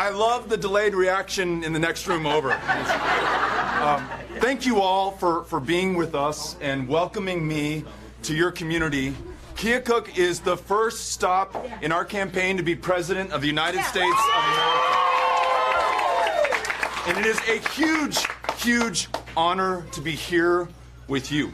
I love the delayed reaction in the next room over. Thank you all for being with us and welcoming me to your community. Keokuk is the first stop in our campaign to be President of the United States of America. And it is a huge, huge honor to be here with you.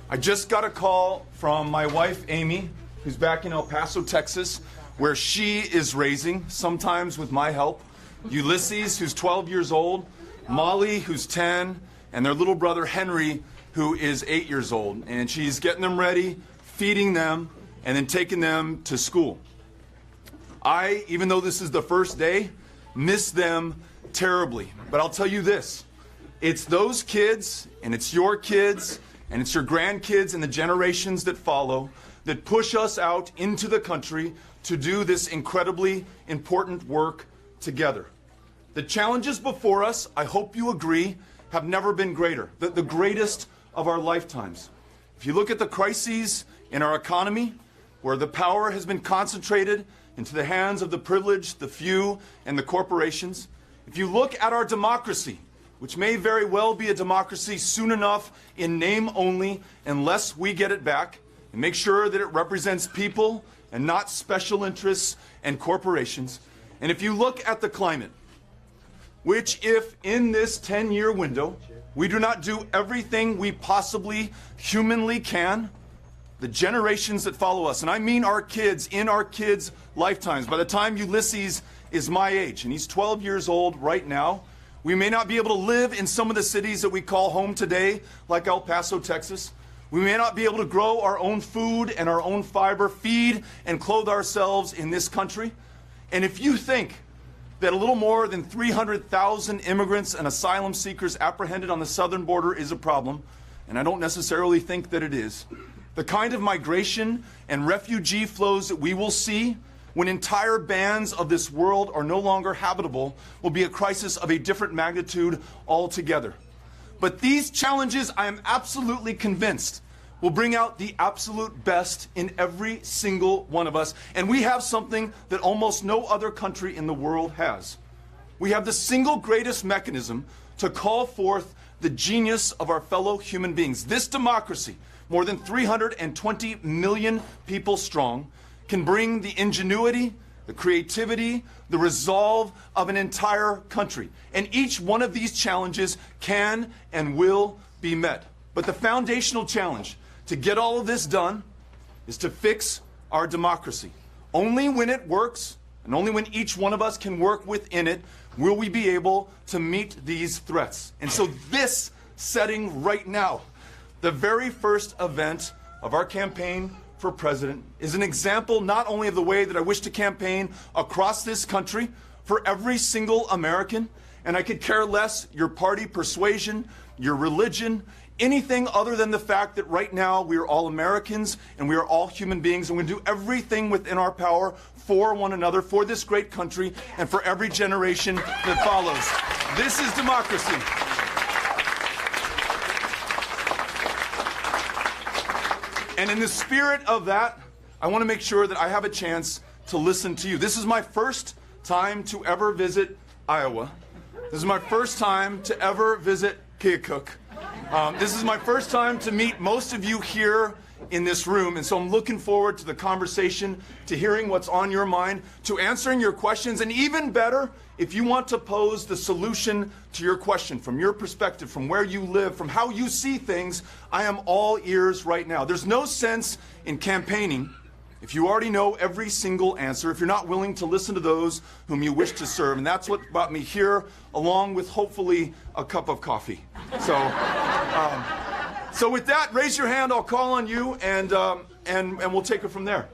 I just got a call from my wife, Amy, who's back in El Paso, Texas, where she is raising, sometimes with my help, Ulysses, who's 12 years old, Molly, who's 10, and their little brother, Henry, who is 8 years old. And she's getting them ready, feeding them, and then taking them to school. I, even though this is the first day, miss them terribly. But I'll tell you this, it's those kids, and it's your kids, and it's your grandkids and the generations that follow that push us out into the country to do this incredibly important work together. The challenges before us, I hope you agree, have never been greater, the greatest of our lifetimes. If you look at the crises in our economy, where the power has been concentrated into the hands of the privileged, the few, and the corporations, if you look at our democracy, which may very well be a democracy soon enough in name only, unless we get it back and make sure that it represents people and not special interests and corporations. And if you look at the climate, which if in this 10-year window we do not do everything we possibly humanly can, the generations that follow us, and I mean our kids, in our kids' lifetimes, by the time Ulysses is my age, and he's 12 years old right now, we may not be able to live in some of the cities that we call home today, like El Paso, Texas. We may not be able to grow our own food and our own fiber, feed and clothe ourselves in this country. And if you think that a little more than 300,000 immigrants and asylum seekers apprehended on the southern border is a problem, and I don't necessarily think that it is, the kind of migration and refugee flows that we will see when entire bands of this world are no longer habitable will be a crisis of a different magnitude altogether. But these challenges, I am absolutely convinced, will bring out the absolute best in every single one of us. And we have something that almost no other country in the world has. We have the single greatest mechanism to call forth the genius of our fellow human beings. This democracy, more than 320 million people strong, can bring the ingenuity, the creativity, the resolve of an entire country. And each one of these challenges can and will be met. But the foundational challenge to get all of this done is to fix our democracy. Only when it works, and only when each one of us can work within it, will we be able to meet these threats. And so this setting right now, the very first event of our campaign for president, is an example not only of the way that I wish to campaign across this country for every single American, and I could care less your party persuasion, your religion, anything other than the fact that right now we are all Americans and we are all human beings, and we're going to do everything within our power for one another, for this great country, and for every generation that follows. This is democracy. And in the spirit of that, I want to make sure that I have a chance to listen to you. This is my first time to ever visit Iowa. This is my first time to ever visit Keokuk. This is my first time to meet most of you here in this room, and so I'm looking forward to the conversation, to hearing what's on your mind, to answering your questions, and even better, if you want to pose the solution to your question from your perspective, from where you live, from how you see things, I am all ears right now. There's no sense in campaigning if you already know every single answer, if you're not willing to listen to those whom you wish to serve, and that's what brought me here, along with hopefully a cup of coffee. So with that, raise your hand, I'll call on you, and we'll take it from there.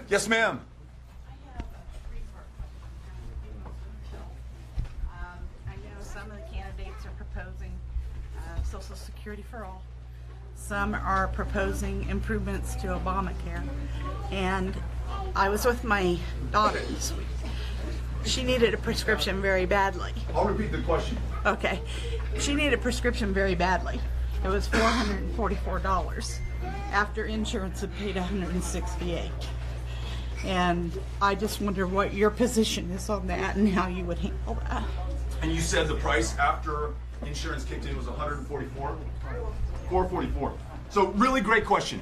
Yes, ma'am. I know some of the candidates are proposing Social Security for all. Some are proposing improvements to Obamacare. And I was with my daughter this week. She needed a prescription very badly. I'll repeat the question. Okay. She needed a prescription very badly. It was $444 after insurance had paid $168. And I just wonder what your position is on that and how you would handle that. And you said the price after insurance kicked in was $144? $444. So really great question.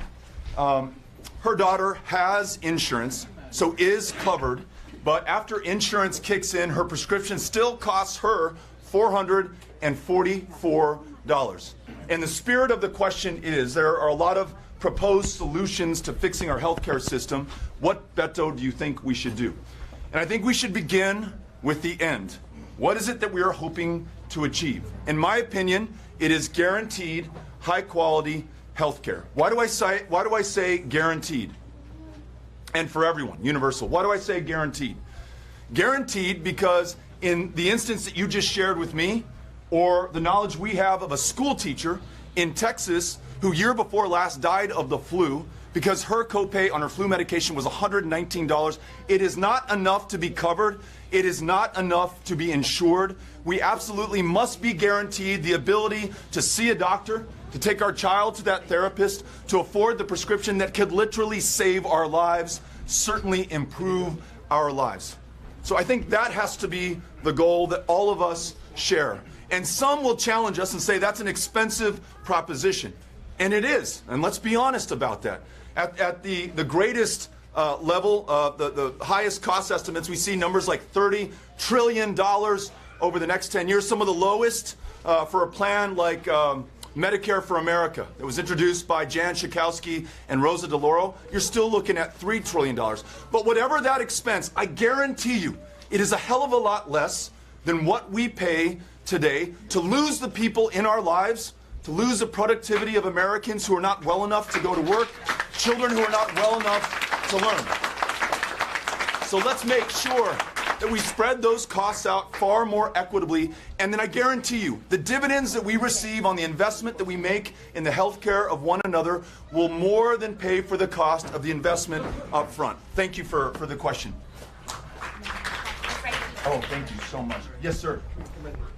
Her daughter has insurance, so is covered, but after insurance kicks in, her prescription still costs her $444. And the spirit of the question is, there are a lot of proposed solutions to fixing our healthcare system. What, Beto, do you think we should do? And I think we should begin with the end. What is it that we are hoping to achieve? In my opinion, it is guaranteed high-quality healthcare. Why do I say guaranteed? And for everyone, universal. Why do I say guaranteed? Guaranteed because in the instance that you just shared with me, or the knowledge we have of a school teacher in Texas who year before last died of the flu because her copay on her flu medication was $119. It is not enough to be covered. It is not enough to be insured. We absolutely must be guaranteed the ability to see a doctor, to take our child to that therapist, to afford the prescription that could literally save our lives, certainly improve our lives. So I think that has to be the goal that all of us share. And some will challenge us and say that's an expensive proposition. And it is. And let's be honest about that. At the greatest level, the highest cost estimates, we see numbers like $30 trillion over the next 10 years. Some of the lowest for a plan like Medicare for America that was introduced by Jan Schakowsky and Rosa DeLauro, you're still looking at $3 trillion. But whatever that expense, I guarantee you, it is a hell of a lot less than what we pay today to lose the people in our lives, to lose the productivity of Americans who are not well enough to go to work, children who are not well enough to learn. So let's make sure that we spread those costs out far more equitably, and then I guarantee you, the dividends that we receive on the investment that we make in the health care of one another will more than pay for the cost of the investment up front. Thank you for the question. Oh, thank you so much. Yes, sir.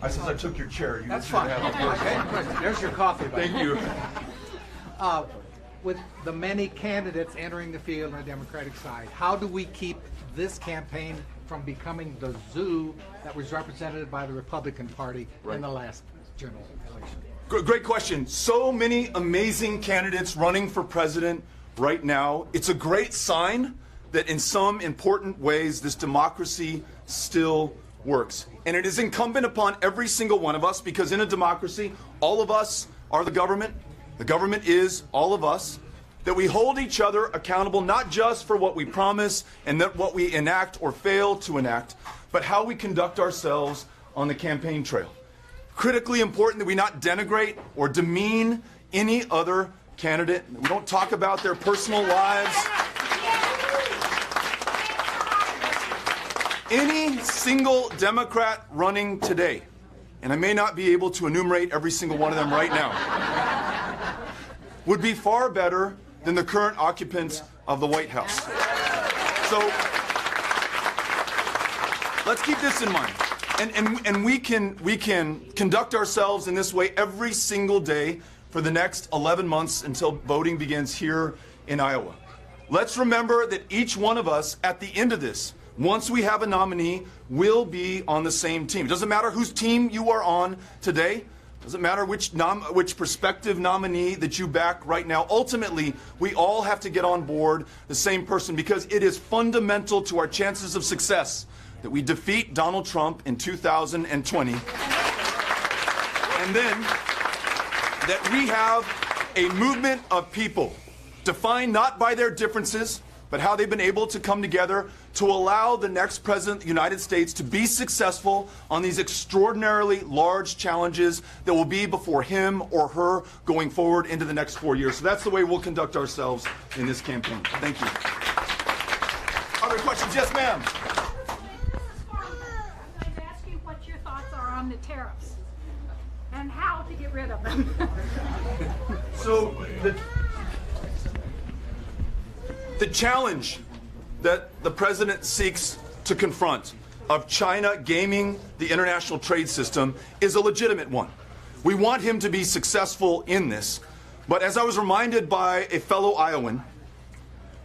Since I took your chair, you That's fine. Okay. There's your coffee. Thank you. With the many candidates entering the field on the Democratic side, how do we keep this campaign from becoming the zoo that was represented by the Republican Party in the last general election? Great question. So many amazing candidates running for president right now. It's a great sign that in some important ways this democracy still works. And it is incumbent upon every single one of us, because in a democracy, all of us are the government. The government is all of us. That we hold each other accountable, not just for what we promise and that what we enact or fail to enact, but how we conduct ourselves on the campaign trail. Critically important that we not denigrate or demean any other candidate. We don't talk about their personal lives. Any single Democrat running today, and I may not be able to enumerate every single one of them right now, would be far better than the current occupants of the White House. So let's keep this in mind. And we can conduct ourselves in this way every single day for the next 11 months until voting begins here in Iowa. Let's remember that each one of us at the end of this, once we have a nominee, will be on the same team. It doesn't matter whose team you are on today. Doesn't matter which prospective nominee that you back right now. Ultimately, we all have to get on board the same person, because it is fundamental to our chances of success that we defeat Donald Trump in 2020. And then that we have a movement of people defined not by their differences, but how they've been able to come together to allow the next president of the United States to be successful on these extraordinarily large challenges that will be before him or her going forward into the next 4 years. So that's the way we'll conduct ourselves in this campaign. Thank you. Other questions? Yes, ma'am. I'd ask you what your thoughts are on the tariffs and how to get rid of them. So the challenge that the president seeks to confront of China gaming the international trade system is a legitimate one. We want him to be successful in this. But as I was reminded by a fellow Iowan,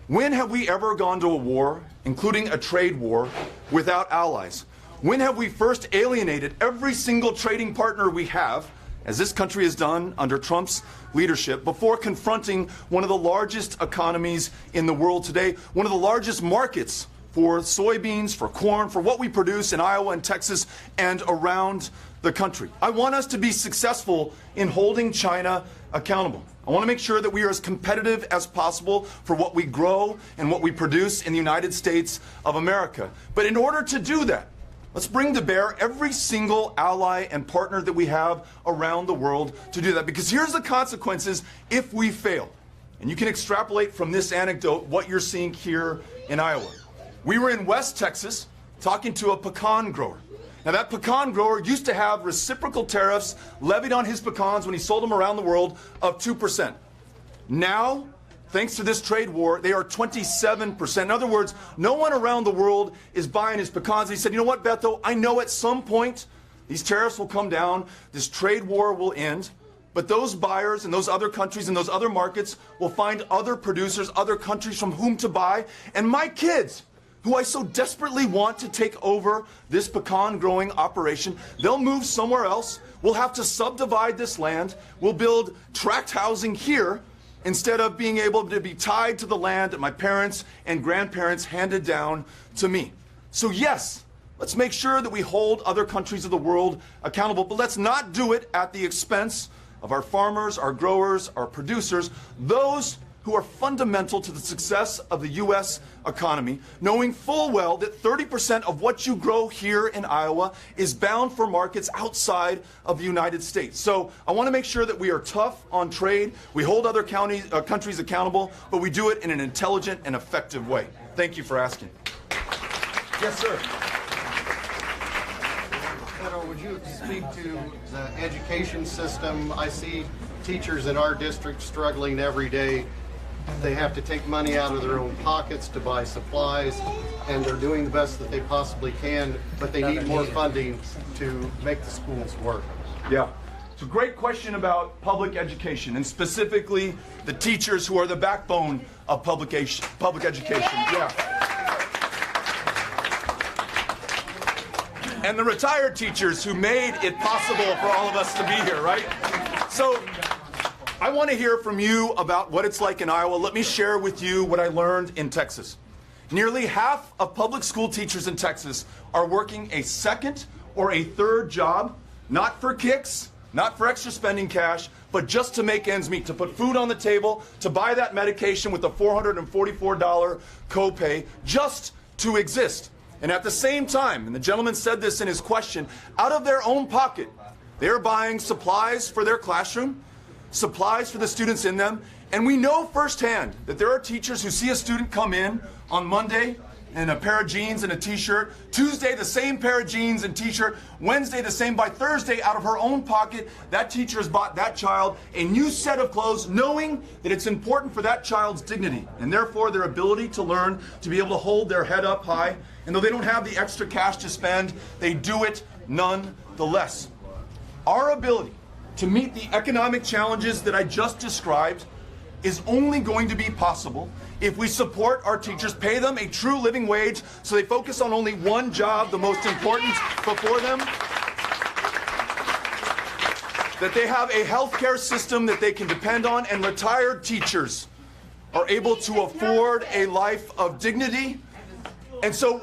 When have we ever gone to a war, including a trade war, without allies? When have we first alienated every single trading partner we have, as this country has done under Trump's leadership, before confronting one of the largest economies in the world today, one of the largest markets for soybeans, for corn, for what we produce in Iowa and Texas and around the country? I want us to be successful in holding China accountable. I want to make sure that we are as competitive as possible for what we grow and what we produce in the United States of America. But in order to do that, let's bring to bear every single ally and partner that we have around the world to do that. Because here's the consequences if we fail. And you can extrapolate from this anecdote what you're seeing here in Iowa. We were in West Texas talking to a pecan grower. Now, that pecan grower used to have reciprocal tariffs levied on his pecans when he sold them around the world of 2%. Now, thanks to this trade war, they are 27%. In other words, no one around the world is buying his pecans. He said, you know what, Beto, I know at some point these tariffs will come down, this trade war will end, but those buyers in those other countries and those other markets will find other producers, other countries from whom to buy, and my kids, who I so desperately want to take over this pecan growing operation, they'll move somewhere else. We'll have to subdivide this land. We'll build tract housing here instead of being able to be tied to the land that my parents and grandparents handed down to me. So yes, let's make sure that we hold other countries of the world accountable, but let's not do it at the expense of our farmers, our growers, our producers, those who are fundamental to the success of the U.S. economy, knowing full well that 30% of what you grow here in Iowa is bound for markets outside of the United States. So I want to make sure that we are tough on trade, we hold other countries accountable, but we do it in an intelligent and effective way. Thank you for asking. Yes, sir. Beto, would you speak to the education system? I see teachers in our district struggling every day. They have to take money out of their own pockets to buy supplies, and they're doing the best that they possibly can, but they need more funding to make the schools work. Yeah. It's a great question about public education, and specifically the teachers who are the backbone of public education. Yeah. And the retired teachers who made it possible for all of us to be here, right? So I want to hear from you about what it's like in Iowa. Let me share with you what I learned in Texas. Nearly half of public school teachers in Texas are working a second or a third job, not for kicks, not for extra spending cash, but just to make ends meet, to put food on the table, to buy that medication with a $444 copay, just to exist. And at the same time, and the gentleman said this in his question, out of their own pocket, they're buying supplies for their classroom, supplies for the students in them, and we know firsthand that there are teachers who see a student come in on Monday in a pair of jeans and a t-shirt, Tuesday the same pair of jeans and t-shirt, Wednesday the same. By Thursday, out of her own pocket, that teacher has bought that child a new set of clothes, knowing that it's important for that child's dignity and therefore their ability to learn, to be able to hold their head up high. And though they don't have the extra cash to spend, they do it nonetheless. Our ability to meet the economic challenges that I just described is only going to be possible if we support our teachers, pay them a true living wage so they focus on only one job, the most important before them, that they have a healthcare system that they can depend on, and retired teachers are able to afford a life of dignity. And so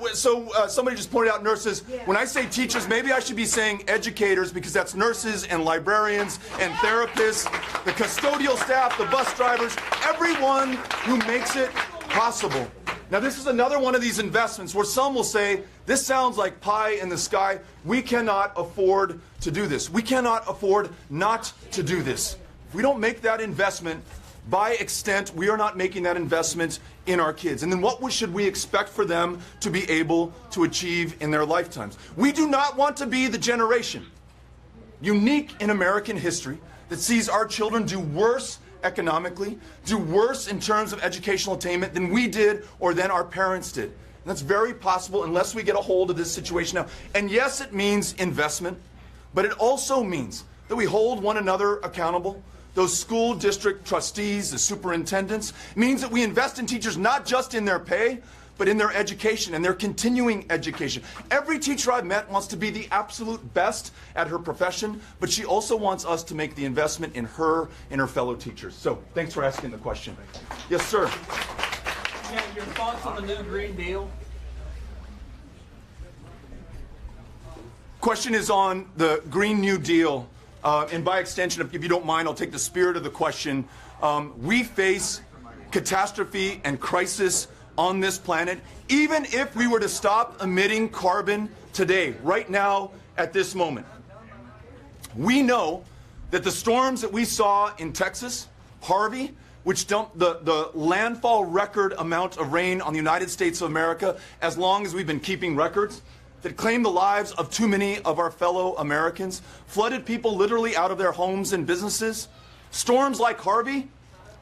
somebody just pointed out nurses. When I say teachers, maybe I should be saying educators, because that's nurses and librarians and therapists, the custodial staff, the bus drivers, everyone who makes it possible. Now, this is another one of these investments where some will say, this sounds like pie in the sky. We cannot afford to do this. We cannot afford not to do this. If we don't make that investment, by extent, we are not making that investment in our kids. And then what should we expect for them to be able to achieve in their lifetimes? We do not want to be the generation, unique in American history, that sees our children do worse economically, do worse in terms of educational attainment than we did or than our parents did. And that's very possible unless we get a hold of this situation now. And yes, it means investment, but it also means that we hold one another accountable those school district trustees, the superintendents. It means that we invest in teachers not just in their pay, but in their education and their continuing education. Every teacher I've met wants to be the absolute best at her profession, but she also wants us to make the investment in her and her fellow teachers. So thanks for asking the question. Yes, sir. Yeah, your thoughts on the new Green Deal? Question is on the Green New Deal. And by extension, if you don't mind, I'll take the spirit of the question. We face catastrophe and crisis on this planet, even if we were to stop emitting carbon today, right now, at this moment. We know that the storms that we saw in Texas, Harvey, which dumped the landfall record amount of rain on the United States of America as long as we've been keeping records, that claimed the lives of too many of our fellow Americans, flooded people literally out of their homes and businesses. Storms like Harvey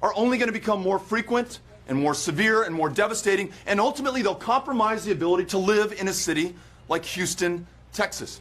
are only going to become more frequent and more severe and more devastating, and ultimately they'll compromise the ability to live in a city like Houston, Texas.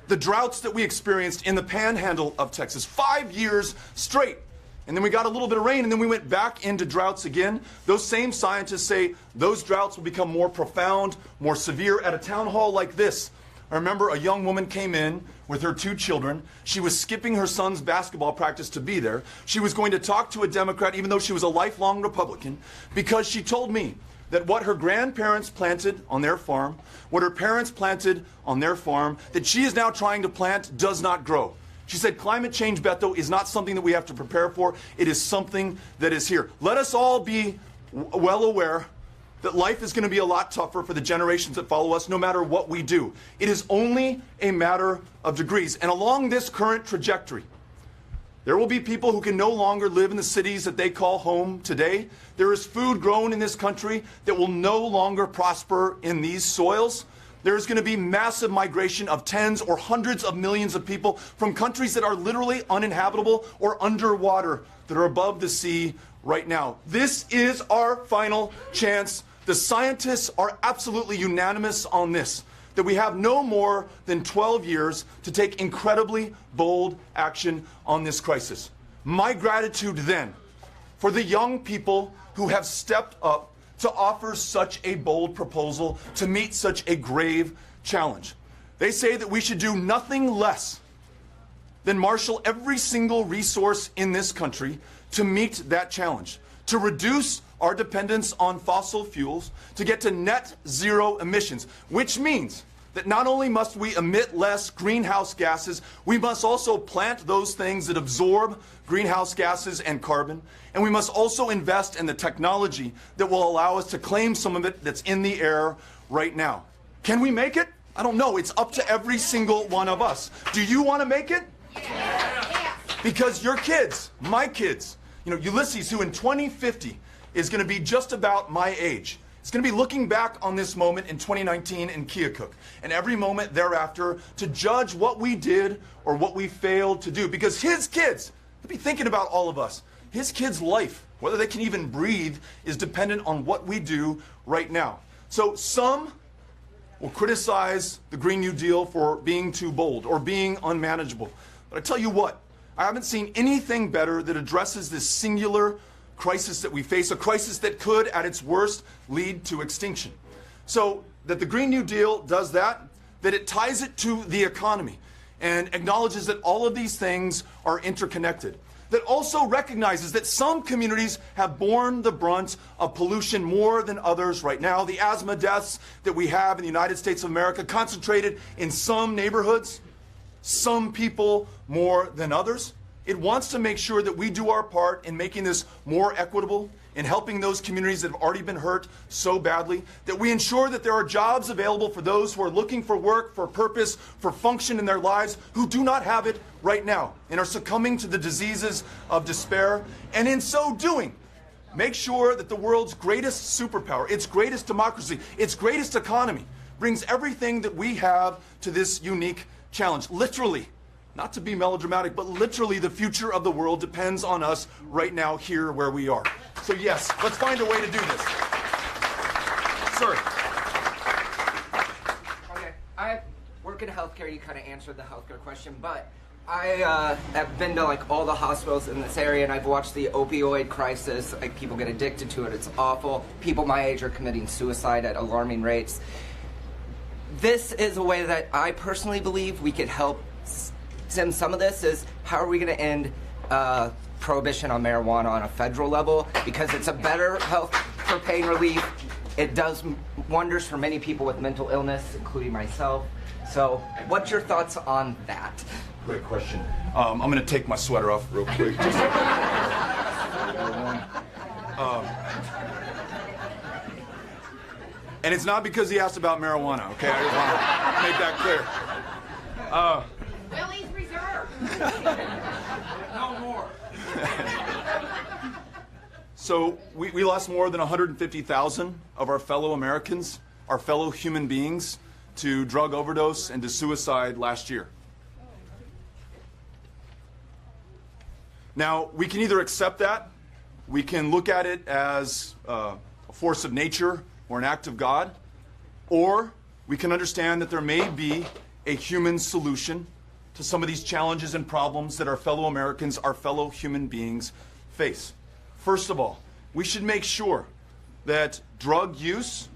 The droughts that we experienced in the panhandle of Texas, 5 years straight, and then we got a little bit of rain, and then we went back into droughts again. Those same scientists say those droughts will become more profound, more severe. At a town hall like this, I remember a young woman came in with her 2 children. She was skipping her son's basketball practice to be there. She was going to talk to a Democrat, even though she was a lifelong Republican, because she told me that what her grandparents planted on their farm, what her parents planted on their farm, that she is now trying to plant does not grow. She said climate change, Beto, is not something that we have to prepare for. It is something that is here. Let us all be well aware that life is going to be a lot tougher for the generations that follow us, no matter what we do. It is only a matter of degrees. And along this current trajectory, there will be people who can no longer live in the cities that they call home today. There is food grown in this country that will no longer prosper in these soils. There's going to be massive migration of tens or hundreds of millions of people from countries that are literally uninhabitable or underwater, that are above the sea right now. This is our final chance. The scientists are absolutely unanimous on this, that we have no more than 12 years to take incredibly bold action on this crisis. My gratitude then for the young people who have stepped up to offer such a bold proposal to meet such a grave challenge. They say that we should do nothing less than marshal every single resource in this country to meet that challenge, to reduce our dependence on fossil fuels, to get to net zero emissions, which means that not only must we emit less greenhouse gases, we must also plant those things that absorb greenhouse gases and carbon, and we must also invest in the technology that will allow us to claim some of it that's in the air right now. Can we make it? I don't know. It's up to every single one of us. Do you want to make it? Yeah. Because your kids, my kids, Ulysses, who in 2050 is going to be just about my age, is going to be looking back on this moment in 2019 in Keokuk and every moment thereafter to judge what we did or what we failed to do. Because his kids, he'll be thinking about all of us. His kids' life, whether they can even breathe, is dependent on what we do right now. So some will criticize the Green New Deal for being too bold or being unmanageable. But I tell you what, I haven't seen anything better that addresses this singular crisis that we face, a crisis that could, at its worst, lead to extinction. So that the Green New Deal does that it ties it to the economy and acknowledges that all of these things are interconnected, that also recognizes that some communities have borne the brunt of pollution more than others right now. The asthma deaths that we have in the United States of America concentrated in some neighborhoods, some people more than others. It wants to make sure that we do our part in making this more equitable, in helping those communities that have already been hurt so badly, that we ensure that there are jobs available for those who are looking for work, for purpose, for function in their lives, who do not have it right now and are succumbing to the diseases of despair. And in so doing, make sure that the world's greatest superpower, its greatest democracy, its greatest economy, brings everything that we have to this unique challenge. Literally, not to be melodramatic, but literally the future of the world depends on us right now, here where we are. So yes, let's find a way to do this. Sir. Okay, I work in healthcare. You kind of answered the healthcare question, but I have been to like all the hospitals in this area, and I've watched the opioid crisis. Like, people get addicted to it. It's awful. People my age are committing suicide at alarming rates. This is a way that I personally believe we could help stem some of this. Is how are we going to end prohibition on marijuana on a federal level? Because it's a better health for pain relief. It does wonders for many people with mental illness, including myself. So, what's your thoughts on that? Great question. I'm going to take my sweater off real quick. And it's not because he asked about marijuana, okay? I just want to make that clear. Well, he's reserved. No more. So we lost more than 150,000 of our fellow Americans, our fellow human beings, to drug overdose and to suicide last year. Now, we can either accept that, we can look at it as a force of nature or an act of God, or we can understand that there may be a human solution to some of these challenges and problems that our fellow Americans, our fellow human beings face. First of all, we should make sure that drug use,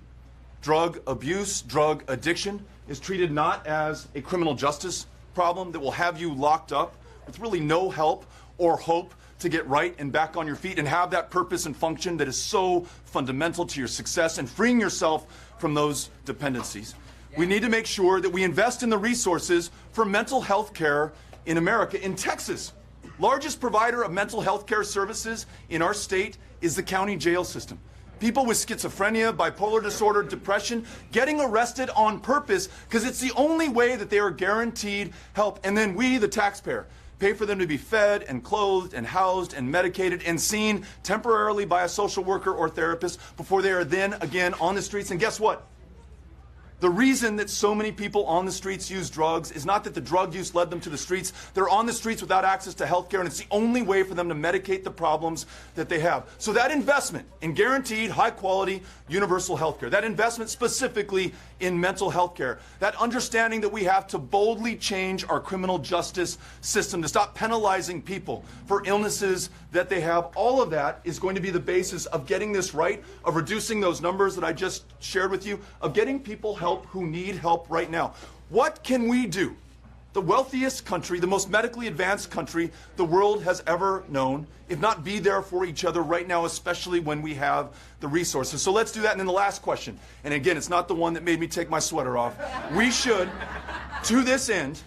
drug abuse, drug addiction is treated not as a criminal justice problem that will have you locked up with really no help or hope to get right and back on your feet and have that purpose and function that is so fundamental to your success and freeing yourself from those dependencies. We need to make sure that we invest in the resources for mental health care in America. In Texas, largest provider of mental health care services in our state is the county jail system. People with schizophrenia, bipolar disorder, depression, getting arrested on purpose because it's the only way that they are guaranteed help. And then we, the taxpayer, pay for them to be fed and clothed and housed and medicated and seen temporarily by a social worker or therapist before they are then again on the streets. And guess what? The reason that so many people on the streets use drugs is not that the drug use led them to the streets. They're on the streets without access to health care, and it's the only way for them to medicate the problems that they have. So that investment in guaranteed, high-quality, universal health care, that investment specifically in mental health care, that understanding that we have to boldly change our criminal justice system to stop penalizing people for illnesses that they have, all of that is going to be the basis of getting this right, of reducing those numbers that I just shared with you, of getting people help who need help right now. What can we do? The wealthiest country, the most medically advanced country the world has ever known, if not be there for each other right now, especially when we have the resources. So let's do that. And then the last question, and again, it's not the one that made me take my sweater off. We should, to this end,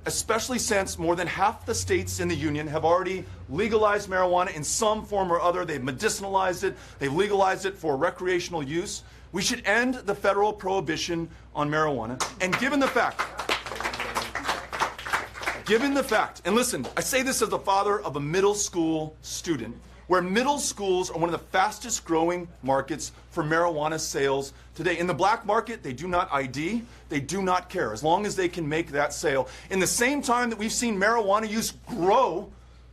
especially since more than half the states in the union have already legalized marijuana in some form or other. They've medicinalized it. They've legalized it for recreational use. We should end the federal prohibition on marijuana. And given the fact, and listen, I say this as the father of a middle school student, where middle schools are one of the fastest growing markets for marijuana sales today. In the black market, they do not ID, they do not care, as long as they can make that sale. In the same time that we've seen marijuana use grow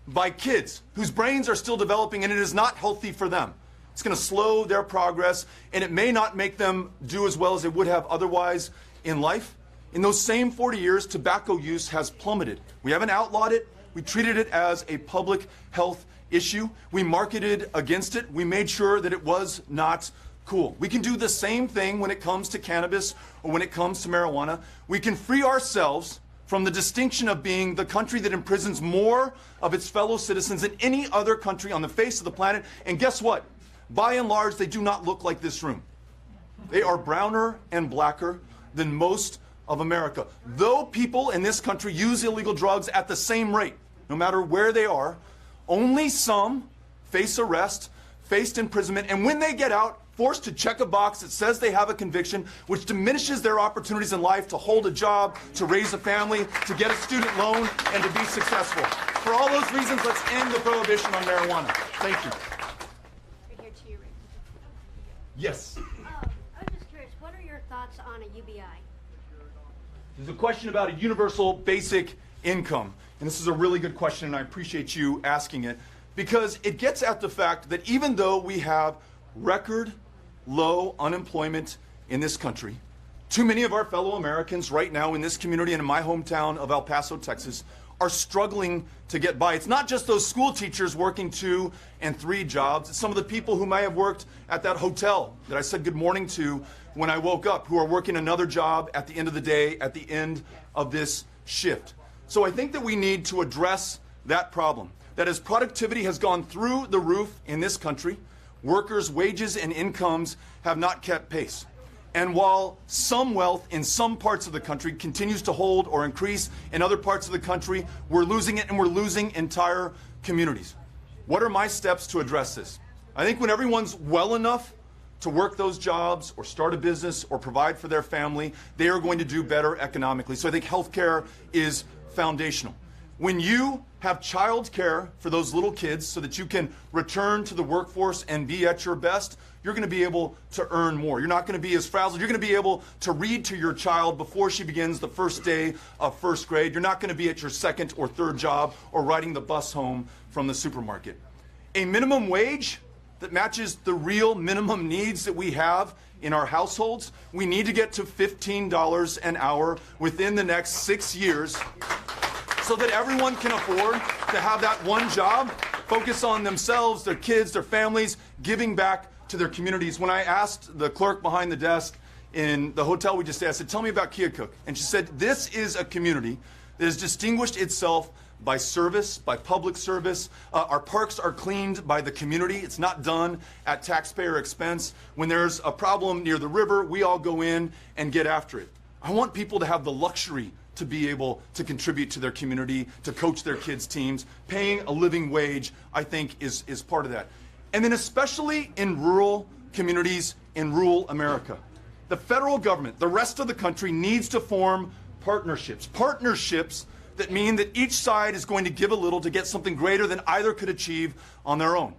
by kids whose brains are still developing, and it is not healthy for them. It's going to slow their progress, and it may not make them do as well as they would have otherwise in life. In those same 40 years, tobacco use has plummeted. We haven't outlawed it. We treated it as a public health issue. We marketed against it. We made sure that it was not cool. We can do the same thing when it comes to cannabis or when it comes to marijuana. We can free ourselves from the distinction of being the country that imprisons more of its fellow citizens than any other country on the face of the planet. And guess what? By and large, they do not look like this room. They are browner and blacker than most of America. Though people in this country use illegal drugs at the same rate, no matter where they are, only some face arrest, face imprisonment, and when they get out, forced to check a box that says they have a conviction, which diminishes their opportunities in life to hold a job, to raise a family, to get a student loan, and to be successful. For all those reasons, let's end the prohibition on marijuana. Thank you. Right here to you, Rick. Yes. I'm just curious, what are your thoughts on a UBI? There's a question about a universal basic income. And this is a really good question, and I appreciate you asking it, because it gets at the fact that even though we have record low unemployment in this country, Too many of our fellow Americans right now in this community and in my hometown of El Paso, Texas, are struggling to get by. It's not just those school teachers working 2 and 3 jobs. It's some of the people who may have worked at that hotel that I said good morning to when I woke up, who are working another job at the end of the day, at the end of this shift. So I think that we need to address that problem. That as productivity has gone through the roof in this country, workers' wages and incomes have not kept pace. And while some wealth in some parts of the country continues to hold or increase, in other parts of the country, we're losing it, and we're losing entire communities. What are my steps to address this? I think when everyone's well enough to work those jobs or start a business or provide for their family, they are going to do better economically. So I think healthcare is foundational. When you have child care for those little kids so that you can return to the workforce and be at your best, you're going to be able to earn more. You're not going to be as frazzled. You're going to be able to read to your child before she begins the first day of first grade. You're not going to be at your second or third job or riding the bus home from the supermarket. A minimum wage that matches the real minimum needs that we have in our households. We need to get to $15 an hour within the next 6 years so that everyone can afford to have that one job, focus on themselves, their kids, their families, giving back to their communities. When I asked the clerk behind the desk in the hotel we just stayed, I said, tell me about Keokuk. And she said, this is a community that has distinguished itself by service, by public service. Our parks are cleaned by the community. It's not done at taxpayer expense. When there's a problem near the river, we all go in and get after it. I want people to have the luxury to be able to contribute to their community, to coach their kids' teams. Paying a living wage, I think, is part of that. And then especially in rural communities in rural America, the federal government, the rest of the country, needs to form partnerships. Partnerships that mean that each side is going to give a little to get something greater than either could achieve on their own.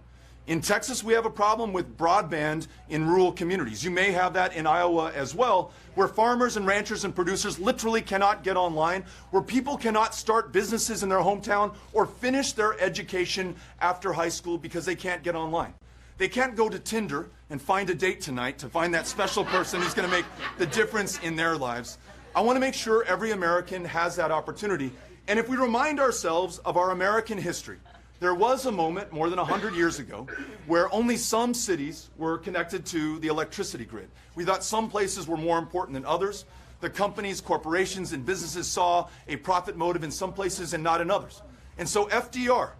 In Texas, we have a problem with broadband in rural communities. You may have that in Iowa as well, where farmers and ranchers and producers literally cannot get online, where people cannot start businesses in their hometown or finish their education after high school because they can't get online. They can't go to Tinder and find a date tonight to find that special person who's going to make the difference in their lives. I want to make sure every American has that opportunity. And if we remind ourselves of our American history, there was a moment more than 100 years ago where only some cities were connected to the electricity grid. We thought some places were more important than others. The companies, corporations, and businesses saw a profit motive in some places and not in others. And so FDR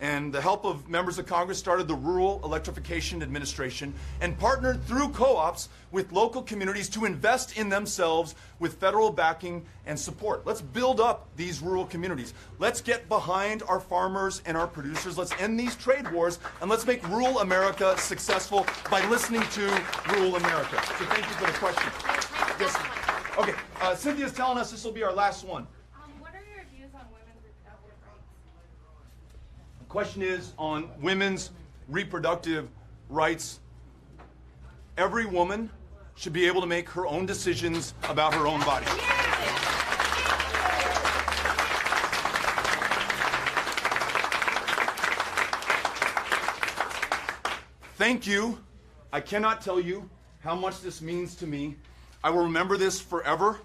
and the help of members of Congress started the Rural Electrification Administration and partnered through co-ops with local communities to invest in themselves with federal backing and support. Let's build up these rural communities. Let's get behind our farmers and our producers. Let's end these trade wars, and let's make rural America successful by listening to rural America. So thank you for the question. Yes. Okay, Cynthia's telling us this will be our last one. What are your views on women's reproductive rights? The question is on women's reproductive rights. Every woman should be able to make her own decisions about her own body. Thank you. I cannot tell you how much this means to me. I will remember this forever.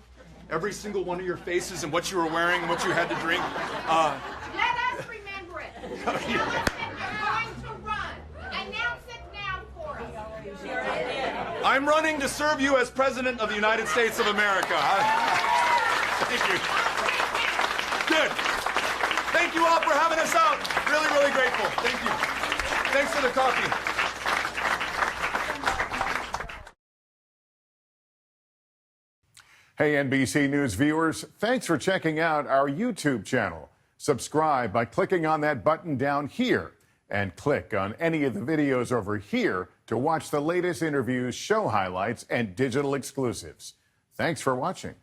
Every single one of your faces and what you were wearing and what you had to drink. Let us remember it. Allison, you're going to run. Announce it now for us. I'm running to serve you as President of the United States of America. Thank you. Good. Thank you all for having us out. Really, really grateful. Thank you. Thanks for the coffee. Hey, NBC News viewers, thanks for checking out our YouTube channel. Subscribe by clicking on that button down here and click on any of the videos over here to watch the latest interviews, show highlights, and digital exclusives. Thanks for watching.